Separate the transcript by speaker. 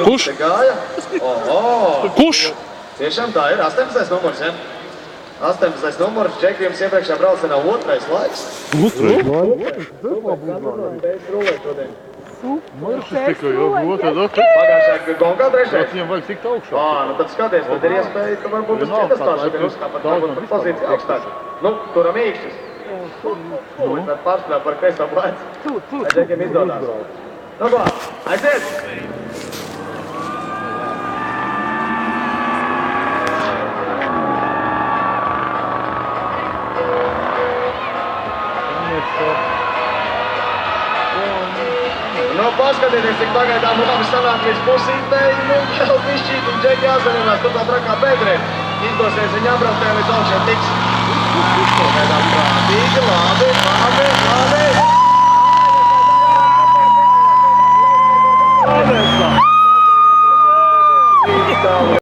Speaker 1: Kurš? Kurš?
Speaker 2: Tiešām tā ir 18. numurs, ja? 18. numurs, Džeki, jums iepriekšā braucienā otrais laiks. Pagājušajā gongā trešais.
Speaker 3: Viņam vajag tikt augšā.
Speaker 2: Nu tad skaties, tad ir iespēja, ka varbūt uz citas tās šodien uzkāpat, varbūt par pozīciju augstāk. Nu, turam īkšķis. Tad pārspēlē par kreiso plēcu. Lai Džekiem izdodās. Nu ko, aiziet! Nu, paskatieties, cik pagaidām labi sanāk līdz pusītei, nu, vēl bišķīt, un Džeki jāzvanījumās, tur tā trakā bedrēm. Izdosies viņa apbrautē līdz augšiem tiks. Pagaidām prātīgi, labi.